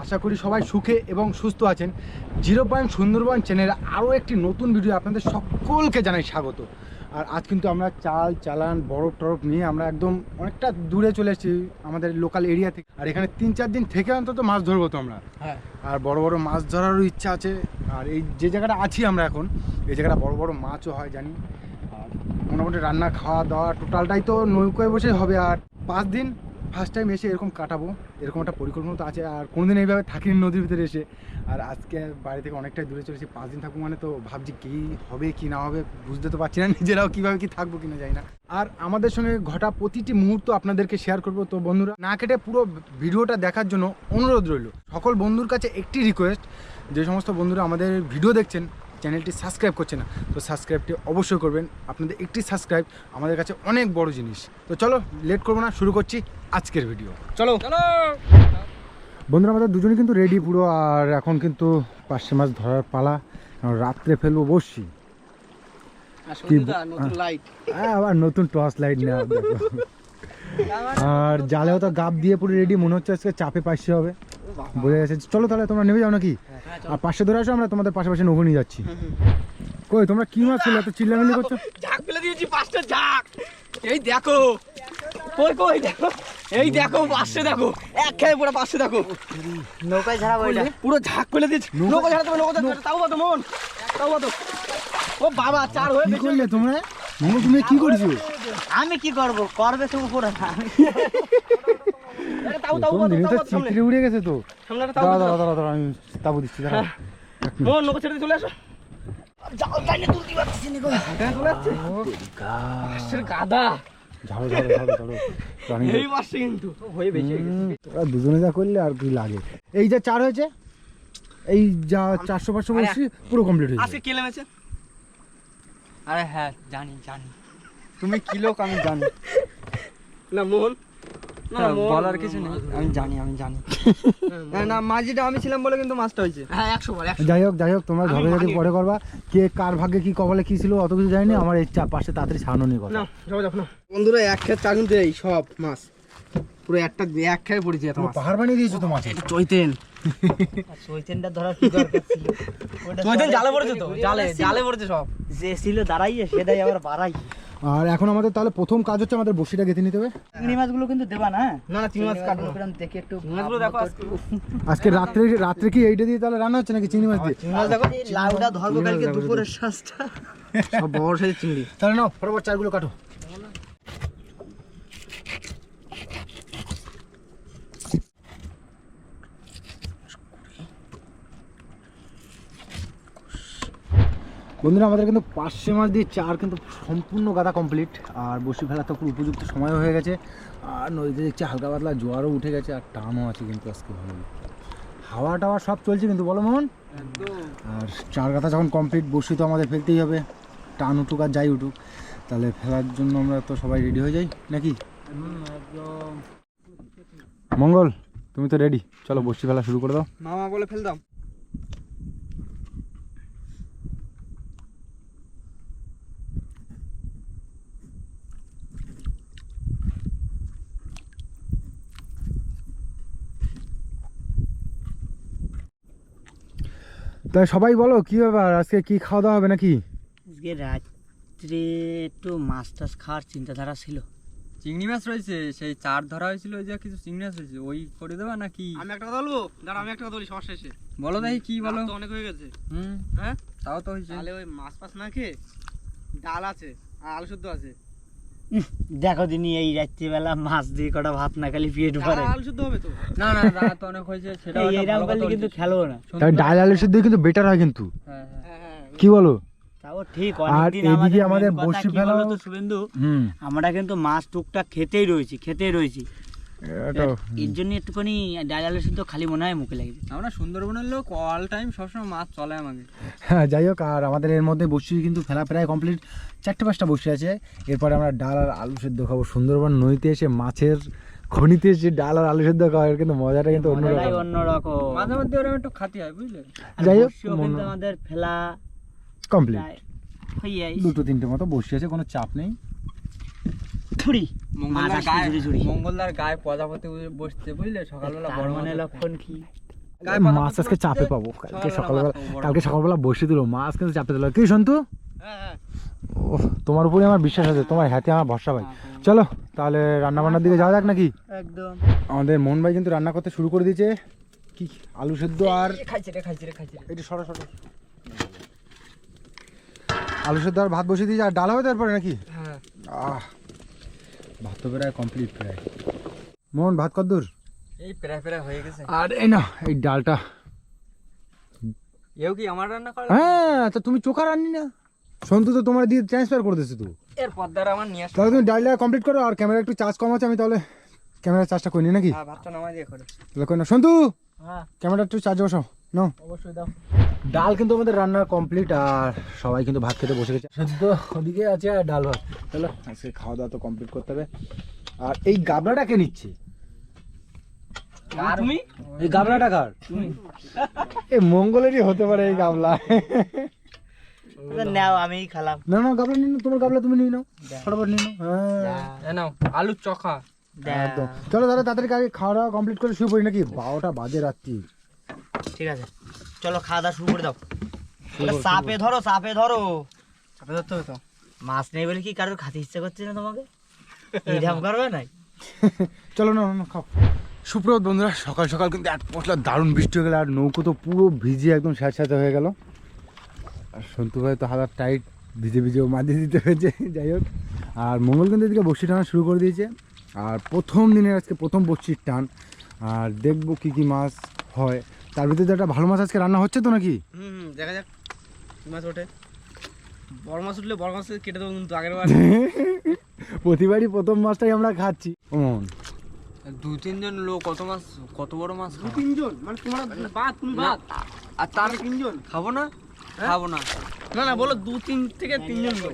আশা করি সবাই সুখে এবং সুস্থ আছেন। জিরো পয়েন্ট সুন্দরবন চ্যানেলে আরও একটি নতুন ভিডিও আপনাদের সকলকে জানাই স্বাগত। আর আজ কিন্তু আমরা চালান বরফ টরফ নিয়ে আমরা একদম অনেকটা দূরে চলে এসেছি আমাদের লোকাল এরিয়া থেকে। আর এখানে 3-4 দিন থেকে অন্তত মাছ ধরবো তো আমরা। আর বড় বড় মাছ ধরারও ইচ্ছা আছে। আর এই যে জায়গাটা আছি আমরা এখন, এই জায়গাটা বড় বড় মাছও হয় জানি। আর মোটামুটি রান্না খাওয়া দাওয়া টোটালটাই তো নৌকায় বসে হবে। আর 5 দিন ফার্স্ট টাইম এসে এরকম কাটাবো, এরকম একটা পরিকল্পনা তো আছে। আর কোনোদিন এইভাবে থাকিনি নদীর ভিতরে এসে। আর আজকে বাড়ি থেকে অনেকটাই দূরে চলেছি, 5 দিন থাকবো মানে তো ভাবছি কী হবে কি না হবে বুঝতে তো পারছি না নিজেরাও, কীভাবে কি থাকবো কিনা যাই না। আর আমাদের সঙ্গে ঘটা প্রতিটি মুহূর্ত আপনাদেরকে শেয়ার করবো। তো বন্ধুরা না কেটে পুরো ভিডিওটা দেখার জন্য অনুরোধ রইল। সকল বন্ধুর কাছে একটি রিকোয়েস্ট, যে সমস্ত বন্ধুরা আমাদের ভিডিও দেখছেন চ্যানেলটি সাবস্ক্রাইব করছে না, তো সাবস্ক্রাইবটি অবশ্যই করবেন। আপনাদের একটি সাবস্ক্রাইব আমাদের কাছে অনেক বড় জিনিস। তো চলো লেট করবো না, শুরু করছি আজকের ভিডিও। চলো চলো বন্ধুরা, আমাদের দুজনে কিন্তু রেডি পুরো। আর এখন কিন্তু পার্শে মাছ ধরার পালা। রাত্রে ফেলবো বসছি, আবার নতুন টর্চ লাইট নেওয়া দেখো। আর জালেও তো গাপ দিয়ে পুরো রেডি, মনে হচ্ছে আজকে চাপে পাইসে হবে, বোঝা গেছে। চলো তাহলে তোমরা নেমে যাও নাকি? আর পাশে ধরে আসো, আমরা তোমাদের পাশাপাশি নৌকো নিয়ে যাচ্ছি। কই তোমরা কি মাছ ছিল এত চিল্লামিল্লি করছো? ঝাঁক ফেলে দিয়েছি 5টা ঝাঁক। এই দেখো কই কই দেখো, এই দেখো পাশে দেখো, এক খেয়ে পুরো পাশে দেখো নৌকায় ঝাড়া বইলা পুরো ঝাঁক ফেলে দিয়েছি। নৌকা ঝাড়া তুমি নৌকা ঝাড়া তাও তো মন তাও তো। ও বাবা 4 হয়ে কি করলে তোমরা? তুমি কি করেছো? আমি কি করব, করবে তো উপরে। তাও তাও তো চিত্রে উড়ে গেছে তো। সামনে তাও দাঁড়া আমি তাবু দিচ্ছি। দাঁড়া মন নৌকা ছেড়ে চলে আসো। যাও গাইলে তুলতে পারছিস না। গায় চলে যাচ্ছে গাছের গাদা। ঝাড়ো ঝাড়ো ঝাড়ো ঝাড়ো এই মাসে কিন্তু হয়ে বেশি তোরা দুজনে যা করলে আর কি লাগে। এই যা 4 হয়েছে, এই যা 400-500 বলছি পুরো কমপ্লিট হয়েছে। আজকে কে নেমেছে? আরে হ্যাঁ জানি জানি, তুমি কি লোক আমি জানি। না মোহন বলার কিছু নেই, আমি জানি আমি জানি। না মাঝিটা আমি ছিলাম বলে কিন্তু মাছটা হয়েছে। হ্যাঁ 100 বার। যাই হোক তোমরা ধরে যদি পরে করবা, কে কার ভাগ্যে কি কপালে কি ছিল অত কিছু জানি। আমার এই পাশে তাড়াতাড়ি ছাড়ানো নিয়ে কথা। বন্ধুরা এক খেয়ে চা কিন্তু এই সব মাছ পুরো একটা এক খেয়ে পড়েছে। পাহাড় বানিয়ে দিয়েছো তো মাছ। চৈতেনটা ধরার কি দরকার ছিল? চৈতেন জালে পড়েছে তো, জালে পড়েছে সব। যে ছিল দাঁড়াইয়ে সেটাই আবার বাড়াই। আর এখন আমাদের তাহলে প্রথম কাজ হচ্ছে আমাদের বড়শিটা গেঁথে নিতে হবে। চিংড়ি মাছগুলো কিন্তু দেবা না? না না চিংড়ি মাছ কাটবো দেখি একটু। মাছগুলো দেখো আজকে রাত্রে কি এইটা দিয়ে তাহলে রান্না হচ্ছে নাকি চিংড়ি মাছ দিয়ে? চিংড়ি মাছ দেখো, লাউটা ধরবো কালকে দুপুরের সাজটা। সব বড় সাইজের চিংড়ি। তাহলে নাও ফটাফট চারগুলো কাটো। বন্ধুরা আমাদের কিন্তু পার্শে মাছ দিয়ে চার কিন্তু সম্পূর্ণ গাদা কমপ্লিট। আর বসি ফেলা তো উপযুক্ত সময় হয়ে গেছে। আর নদীতে দেখছি হালকা পাতলা জোয়ারও উঠে গেছে, আর টানও আছে কিন্তু আজকে ভালো। হাওয়া টাওয়া সব চলছে কিন্তু, বলো মোহন? আর চার গাদা যখন কমপ্লিট, বসি তো আমাদের ফেলতেই হবে। টান উঠুক আর যাই উঠুক, তাহলে ফেলার জন্য আমরা তো সবাই রেডি হয়ে যাই নাকি? মঙ্গল তুমি তো রেডি, চলো বসি ফেলা শুরু করে দাও। মামা বলে ফেল দাও। তাই সবাই বলো কি ব্যাপার, আজকে কি খাওয়া দাওয়া হবে নাকি? আজকে রাত্রে একটু মাছ টাছ খাওয়ার চিন্তাধারা ছিল। চিংড়ি মাছ রয়েছে, সেই চার ধরা হয়েছিল, ওই যে কিছু চিংড়ি মাছ রয়েছে, ওই করে দেবা নাকি? আমি একটা কথা বলবো, দাঁড়া আমি একটা কথা বলি সমস্যা শেষে। বলো দেখি কি বলো। তো অনেক হয়ে গেছে। হ্যাঁ তাও তো হয়েছে। তাহলে ওই মাছ পাছ না খেয়ে ডাল আছে আর আলু শুদ্ধ আছে। দেখো দিনই এই রাত্রিবেলা মাছ দিয়ে কটা ভাত না খালি পেট ভরে। আলু শুদ্ধ হবে তো? না না রাত তো অনেক হয়েছে, সেটা এইরকম করলে কিন্তু খেলবো না। তাই ডাল আলু সিদ্ধ কিন্তু বেটার হয় কিন্তু। হ্যাঁ কি বলো? তাও ঠিক। আর এদিকে আমাদের বসি ফেলা তো শুভেন্দু, আমরা কিন্তু মাছ টুকটাক খেতেই রয়েছি। এর জন্য একটুখানি ডাল আলু সিদ্ধ খালি মনে হয় মুখে লাগে। আমরা সুন্দরবনের লোক, অল টাইম সবসময় মাছ চলে আমাকে। হ্যাঁ যাই হোক, আর আমাদের এর মধ্যে বসি কিন্তু ফেলা প্রায় কমপ্লিট। 4-5টা বসে আছে। এরপরে আমরা ডাল আর আলু সেদ্ধ খাবো। সুন্দরবন নদীতে এসে মাছের খনিতে এসে ডাল আর আলু সেদ্ধ খাওয়া কিন্তু মজাটা কিন্তু অন্যরকম। মাঝে মধ্যে ওরকম একটু খাতি হয় বুঝলে। যাই হোক কিন্তু আমাদের ফেলা কমপ্লিট। 2-3টে মতো বসে আছে, কোনো চাপ নেই। মঙ্গলদার গায়ে প্রজাপতি বসছে বুঝলে, সকালবেলা বড় মানে লক্ষণ কি মাছ আজকে চাপে পাবো কালকে সকালবেলা বসে দিল মাছ কিন্তু চাপে দিল কি সন্তু ও তোমার উপরে আমার বিশ্বাস আছে তোমার হাতে আমার ভরসা ভাই চলো তাহলে রান্না বান্নার দিকে যাওয়া যাক নাকি একদম আমাদের মোহন ভাই কিন্তু রান্না করতে শুরু করে দিয়েছে কি আলু সেদ্ধ আর খাইছে রে এটা সরা আলু সেদ্ধ আর ভাত বসিয়ে দিয়েছে আর ডাল হবে তারপরে নাকি হ্যাঁ ভাত তো প্রায় কমপ্লিট প্রায় মোহন ভাত কদ্দূর এই প্রায় হয়ে গেছে। আর এই না এই ডালটা এও কি আমার রান্না করা? হ্যাঁ তো তুমি চোখা রান্নি না সন্তু তো তোমার দিয়ে ট্রান্সফার করে দিয়েছে তো এর পর্দার আমার নিয়ে আসো। তাহলে তুমি ডালটা কমপ্লিট করো আর ক্যামেরা একটু চার্জ কম আছে আমি তাহলে ক্যামেরা চার্জটা করে নিই নাকি হ্যাঁ, ভাতটা নামাই দিয়ে করে। তাহলে কই না সন্তু হ্যাঁ ক্যামেরা একটু চার্জ বসাও নাও অবশ্যই দাও ডাল কিন্তু আমাদের রান্না কমপ্লিট আর সবাই কিন্তু ভাত খেতে বসে গেছে সেদ্ধ ওদিকে আছে আর ডাল ভাত চলো আজকে খাওয়া দাওয়া তো কমপ্লিট করতে হবে আর এই গাবলাটা কে নিচ্ছে তুমি এই গাবলাটা কার এই মঙ্গলেরই হতে পারে এই গাবলা নাও আমি খেলাম না না গাবলা নিয়ে নাও তোমার গাবলা তুমি নিয়ে নাও ফটাফট নিয়ে নাও হ্যাঁ এ নাও আলুর চোখা। একদম চলো দাদা তাড়াতাড়ি খাওয়া দাওয়া কমপ্লিট করে শুয়ে পড়ি নাকি 12টা বাজে রাত্রি ঠিক আছে চলো খাওয়া দাওয়া শুরু করে দাও চাপে ধরো চাপে ধরতে হবে তো মাছ নেই বলে কি কারোর খাতে ইচ্ছে করছে না তোমাকে এরকম করবে নাই চলো না না খাও সুপ্রভাত বন্ধুরা সকাল সকাল কিন্তু এক পশলা দারুণ বৃষ্টি হয়ে গেল আর নৌকো তো পুরো ভিজে একদম স্যাঁতস্যাঁতে হয়ে গেল আর সন্তু ভাই তো হাজার টাইট ভিজেও মাঝে দিতে হয়েছে যাই হোক আর মঙ্গল কিন্তু এদিকে বড়শি টানা শুরু করে দিয়েছে আর প্রথম দিনের আজকে প্রথম বড়শির টান আর দেখবো কি কি মাছ হয় তার ভিতরে একটা ভালো মাছ আজকে রান্না হচ্ছে তো নাকি দেখা যাক কি মাছ ওঠে বড় মাছ উঠলে বড় মাছ কেটে দেবো কিন্তু আগের বার প্রতিবারই প্রথম মাছটাই আমরা খাচ্ছি অমন 2-3 জন লোক কত বড় মাছ খাবে? 3 জন মানে তোমরা বাদ তুমি বাদ আর তার 3 জন খাবো না খাবো না না বলো 2-3 থেকে 3 জন লোক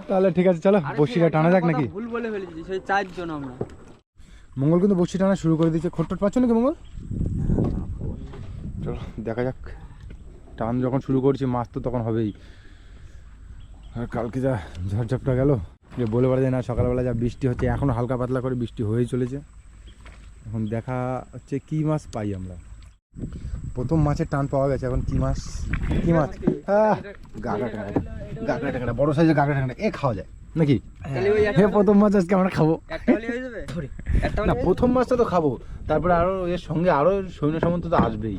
তাহলে ঠিক আছে চলো বড়শিটা টানা যাক নাকি ভুল বলে ফেলেছি সেই 4 জন আমরা। মঙ্গল কিন্তু বড়শি টানা শুরু করে দিয়েছে খট্টট পাচ্ছ নাকি মঙ্গল চলো দেখা যাক টান যখন শুরু করছি মাছ তো তখন হবেই আর কালকে যা ঝড়ঝাপটা গেল যে বলে বলা যায় না সকালবেলা যা বৃষ্টি হচ্ছে এখনও হালকা পাতলা করে বৃষ্টি হয়েই চলেছে এখন দেখা হচ্ছে কী মাছ পাই আমরা প্রথম মাছের টান পাওয়া গেছে এখন কী মাছ গাগরা ট্যাংরা বড় সাইজের গাগরা ট্যাংরা এ খাওয়া যায় নাকি হ্যাঁ প্রথম মাছ আজকে আমরা খাবো একটা হলে হয়ে যাবে একটা না প্রথম মাছটা তো খাবো তারপরে আরো এর সঙ্গে আরো সৈন্য সামন্ত তো আসবেই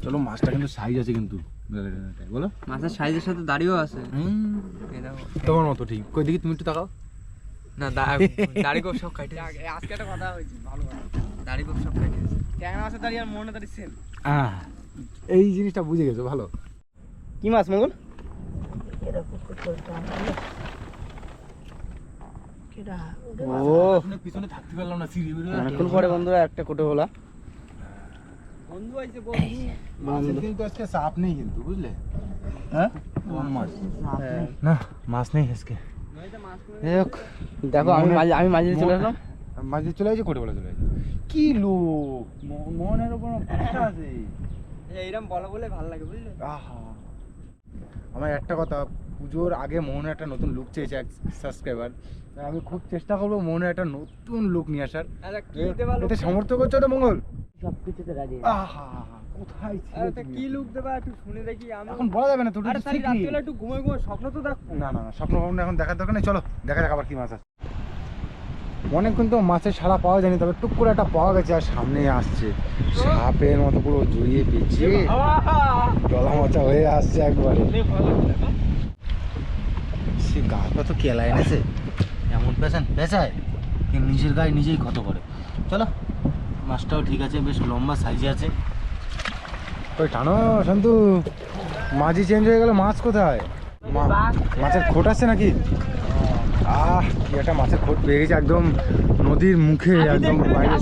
চলো মাছটা কিন্তু সাইজ আছে কিন্তু বলো মাছের সাইজের সাথে দাড়িও আছে। এই দেখো তোমার মতো ঠিক কই দেখি তুমি একটু তাকাও না দাড়ি কোপ সব কাটে আজকে একটা কথা হয়েছে ভালো কথা দাড়ি কোপ সব কাটে ট্যাংরা মাছের দাঁড়িয়ে আর মনে দাঁড়িয়ে সেম এই জিনিসটা বুঝে গেছো ভালো কি মাছ মঙ্গল ও পিছনে থাকতে পারলাম না অনেকক্ষণ পরে বন্ধুরা একটা কোটে হলা বন্ধু আইছে মাছের কিন্তু আজকে চাপ নেই কিন্তু বুঝলে হ্যাঁ কম মাছ না মাছ নেই আজকে দেখো আমি মাঝে চলে আসলাম মাঝে চলে আসছে কোটে বলে চলে আসছে কি লোক মনের উপর ভরসা আছে এইরকম বলা বলে ভালো লাগে বুঝলে। আহা আমার একটা কথা পুজোর আগে মোহনের একটা নতুন লুক চেয়েছে এক সাবস্ক্রাইবার আমি খুব চেষ্টা করবো মোহনের একটা নতুন লুক নিয়ে আসার আচ্ছা কি দেবা লোক? এতে সমর্থ করছো তো মঙ্গল সবকিছুতে রাজি আহা কোথায় ছিলে আরে তা তুমি? কি লুক দেবা একটু শুনে দেখি আমি। এখন বলা যাবে না তো আরে তাহলে রাত্রিবেলা একটু ঘুমাই স্বপ্ন তো দেখ। না স্বপ্ন ভাবনা এখন দেখার দরকার নেই চলো দেখা যাক আবার কি মাছ আছে অনেকক্ষণ তো মাছের সারা পাওয়া যায়নি তবে টুক করে একটা পাওয়া গেছে আর সামনে আসছে সাপের মতো পুরো জড়িয়ে পেয়েছে ডলা মচা হয়ে আসছে একবারে সে গাছটা তো কেলা এনেছে এমন পেঁচায় কি নিজের গায়ে নিজেই ক্ষত করে চলো মাছটাও ঠিক আছে বেশ লম্বা সাইজে আছে ওই টানো শান্তু মাঝি চেঞ্জ হয়ে গেল মাছ কোথায় মাছের খোট আছে নাকি কি একটা মাছের খোট পেয়ে গেছে একদম নদীর মুখে একদম বাইরে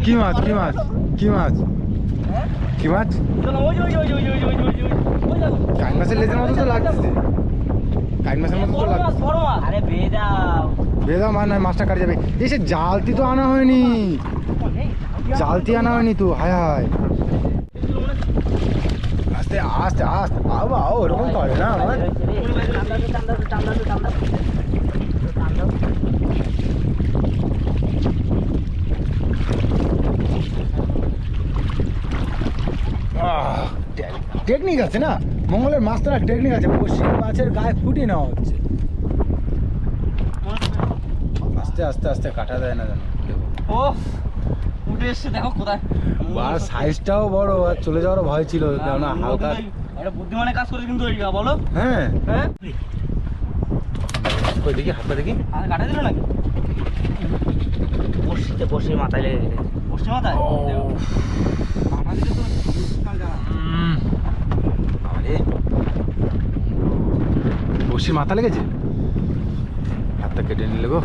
কি মাছ কাইন মাছের লেজের মতো তো লাগছে কাইন মাছের মতো তো লাগছে আরে বেদা মার নয় মাছটা কাটে যাবে এসে জালতি তো আনা হয়নি তো হায় আস্তে আস্তে আস্তে আও ওরকম করে না আমার টেকনিক আছে না, মঙ্গলের মাছ ধরার টেকনিক আছে। বসি মাছের গায়ে ফুটিয়ে নেওয়া হচ্ছে। আস্তে আস্তে আস্তে কাটা দেয় না জানো। ও উঠে এসছে দেখো কোথায়। আর সাইজটাও বড়, আর চলে যাওয়ার ভয় ছিল, কেননা হালকা। একটা বুদ্ধিমানের কাজ করে কিন্তু এইটা বলো। হ্যাঁ হ্যাঁ কই দেখি, হাতটা দেখি। আর কাটা দিল নাকি? বসিতে বসে মাথায় লেগে গেছে। বসছে মাথায়। কাটা দিলে তো আরে বসির মাথা লেগেছে, হাতটা কেটে নিলে গো।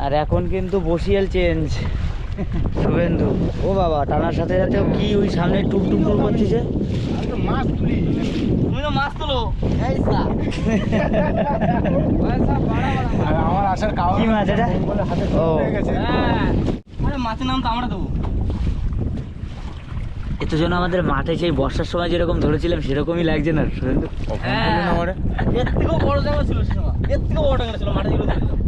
আর এখন কিন্তু বসিয়াল চেঞ্জ শুভেন্দু। ও বাবা, টানার সাথে সাথে কি ওই সামনে টুক টুক টুক করতেছে। মাছ তুলি, তুমি তো মাছ তোলো। এই সা আর আমার আসার কারণ কি মাছ এটা? মঙ্গলের হাতে ও। লেগে গেছে। হ্যাঁ আরে মাছের নাম তো আমরা দেবো। এত যেন আমাদের মাঠে সেই বর্ষার সময় যেরকম ধরেছিলাম সেরকমই লাগছে না শুভেন্দু? এর থেকেও বড় জায়গা ছিল সে সময়। এর থেকেও বড় টাকা ছিল মাঠে যেগুলো দেখলাম।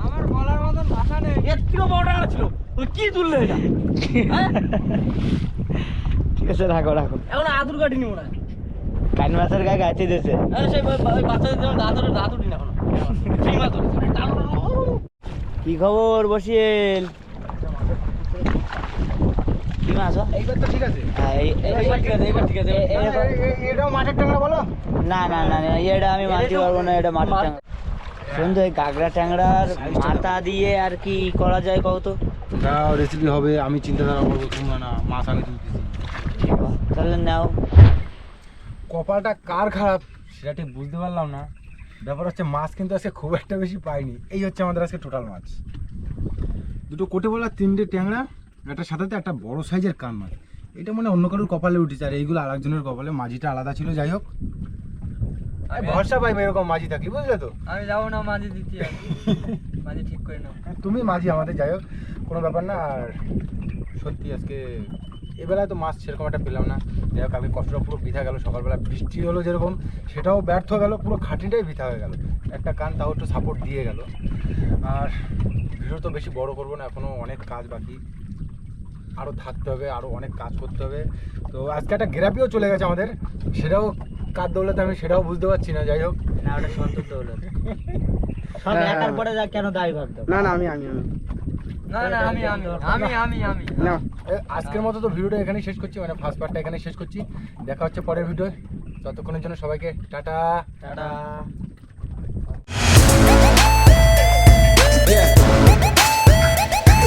আমার বলার মতন ভাষা নেই। এর থেকেও বড় টাকা ছিল। তুমি কি তুললে এটা? হ্যাঁ ঠিক আছে, রাখো রাখো। এখন আদুর কাটিনি মনে হয়। কান মাছের গায়ে গাছে দিয়েছে। আরে সেই ওই বাচ্চাদের যেমন দাঁত উঠি না এখনো। সেই মাছ ধরেছে। কি খবর বসিয়েল? কি মাছ? এইবার তো ঠিক আছে। হ্যাঁ, এইবার ঠিক আছে, এইবার ঠিক আছে। এটাও মাছের ট্যাংরা বলো। না না না না, এটা আমি মানতে পারবো না, এটা মাছের ট্যাংরা। শুনুন তো, এই কাঁকড়া ট্যাংরার মাথা দিয়ে আর কি করা যায় কত? দাও রেসিপি হবে, আমি চিন্তাধারা করবো, তোমরা না। মাছ আমি তুলতেছি, তাহলে নাও। কপালটা কার খারাপ সেটা ঠিক বুঝতে পারলাম না। ব্যাপার হচ্ছে মাছ কিন্তু আজকে খুব একটা বেশি পাইনি। এই হচ্ছে আমাদের আজকে টোটাল মাছ। দুটো কোটে বলা, তিনটে ট্যাংরা, একটা সাথে একটা বড় সাইজের কান মাছ। এটা মানে অন্য কারোর কপালে উঠেছে, আর এইগুলো আরেকজনের কপালে। মাঝিটা আলাদা ছিল, যাই হোক। আমি ভরসা পাইবে এরকম মাঝি থাকলে, বুঝলে তো। আমি যাবো না মাঝে দিতে, মাঝে ঠিক করে নাও। তুমি মাঝি আমাদের, যাই হোক কোনো ব্যাপার না। আর সত্যি আজকে এবেলায় তো মাছ সেরকম একটা পেলাম না। যাই হোক, কালকে কষ্টটা পুরো বৃথা গেল। সকালবেলা বৃষ্টি হলো যেরকম, সেটাও ব্যর্থ গেল, পুরো খাটিটাই বৃথা হয়ে গেল। একটা কান তাও একটু সাপোর্ট দিয়ে গেল। আর ভিডিও তো বেশি বড় করবো না, এখনও অনেক কাজ বাকি, আরও থাকতে হবে, আরও অনেক কাজ করতে হবে। তো আজকে একটা গ্রাপিও চলে গেছে আমাদের, সেটাও কার দৌলতে আমি সেটাও বুঝতে পারছি না। যাই হোক, না, ওটা সন্তুর দৌলত। সব একার পরে যা কেন দাবি ভাবতো? না না, আমি না না, আমি না, আজকের মতো তো ভিডিওটা এখানেই শেষ করছি, মানে ফার্স্ট পার্টটা এখানেই শেষ করছি। দেখা হচ্ছে পরের ভিডিও। ততক্ষণের জন্য সবাইকে টাটা। টাটা।